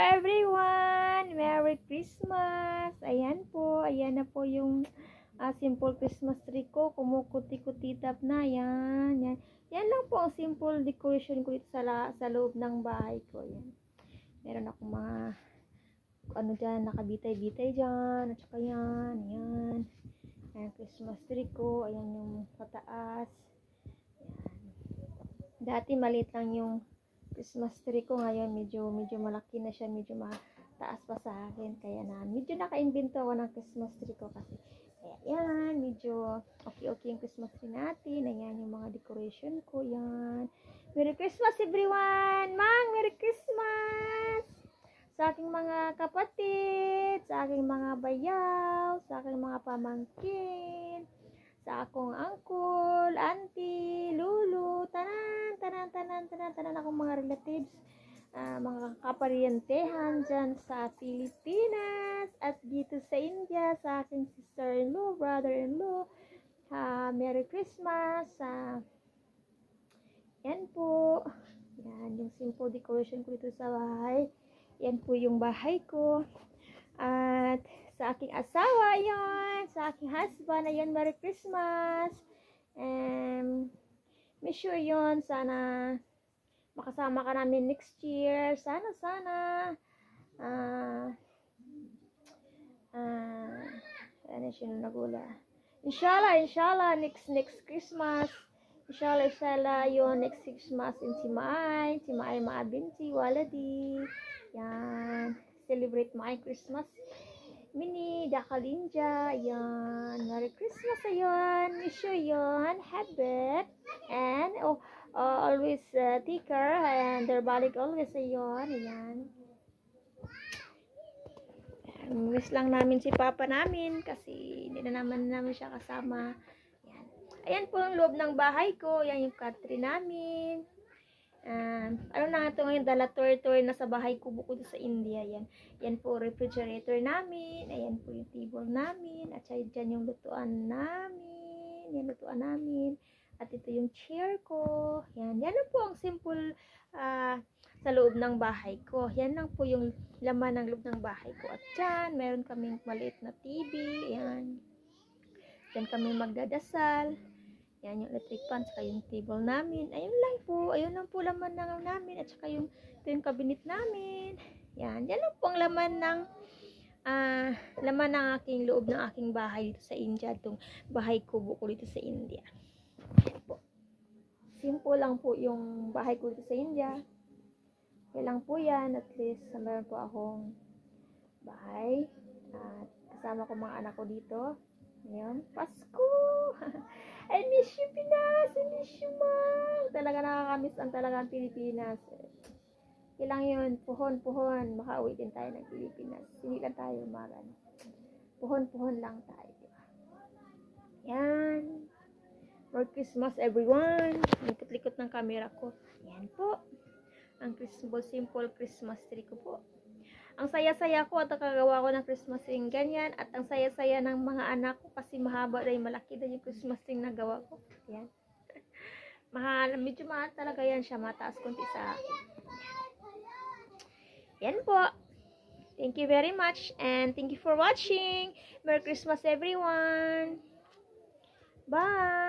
everyone! Merry Christmas! Ayan po, ayan na po yung simple Christmas tree ko. Kumukuti-kutitap na, yan, yan. Yan lang po ang simple decoration ko dito sa loob ng bahay ko. Yan. Meron akong mga ano dyan, nakabitay-bitay dyan, at saka yan, yan. Ayan, Christmas tree ko, ayan yung pataas. Yan. Dati maliit lang yung Christmas tree ko, ngayon medyo malaki na siya, medyo mataas pa sa akin, kaya na medyo naka-invento ako ng Christmas tree ko kasi ayan, medyo okay yung Christmas tree natin. Ayan yung mga decoration ko, yan. Merry Christmas everyone! Mang, Merry Christmas! Sa aking mga kapatid, sa aking mga bayaw, sa aking mga pamangkin, sa akong uncle, auntie, lulu, tanan akong mga relatives, mga kaparientehan dyan sa Pilipinas at dito sa India, sa aking sister-in-law, brother-in-law. Merry Christmas! Yan po. Yan, yung simple decoration ko dito sa bahay. Yan po yung bahay ko. At sa aking asawa, yon, sa aking husband, ayan, Merry Christmas. Miss you yon, sana makasama ka namin next year. Sana. Ano siya nagula? Inshallah, next Christmas. Inshallah, yon, next Christmas in si Maay maabinti, waladi. Yan. Celebrate my Christmas. Mini Dakalinja, yan. Merry Christmas, ayon. Miss you, yon. Habit. And, always take care. And their balik always, ayon. Ayan. Miss lang namin si Papa namin kasi hindi na naman siya kasama. Yan. Ayan po yung loob ng bahay ko. Yan yung country namin. Ano na ito ngayon, tour na sa bahay ko bukod sa India. Yan po refrigerator namin. Ayan po yung table namin. At saka dyan yung lutuan namin. Yan lutuan namin. At ito yung chair ko. Yan lang po ang simple sa loob ng bahay ko. Yan lang po yung laman ng loob ng bahay ko. At dyan, meron kaming maliit na TV. Yan. Dyan kami magdadasal. Yan yung electric fan, saka yung table namin. Ayun lang po laman ng namin. At saka yung cabinet namin. Yan lang po ang laman ng aking loob ng aking bahay dito sa India. Itong bahay kubo ko dito sa India. Yan po. Simple lang po yung bahay ko dito sa India. Okay lang po yan. At least, meron po akong bahay. At kasama ko mga anak ko dito. Ngayon, Pasko! I miss you, Pinas! I miss you, Mang! Talaga nakakamiss ang talagang Pilipinas. Kailang yun, puhon. Makauwi din tayo ng Pilipinas. Hindi lang tayo umagan. Puhon lang tayo. Diba? Yan. Merry Christmas, everyone! Likot-likot ng camera ko. Yan po. Ang simple Christmas tree ko po. Ang saya-saya ko at nakagawa ko ng Christmas tree ganyan. At ang saya-saya ng mga anak ko kasi mahaba na yung malaki na yung Christmas tree na gawa ko. Yan. Medyo mahal talaga yan siya. Mataas konti sa akin. Yan po. Thank you very much and thank you for watching. Merry Christmas everyone. Bye.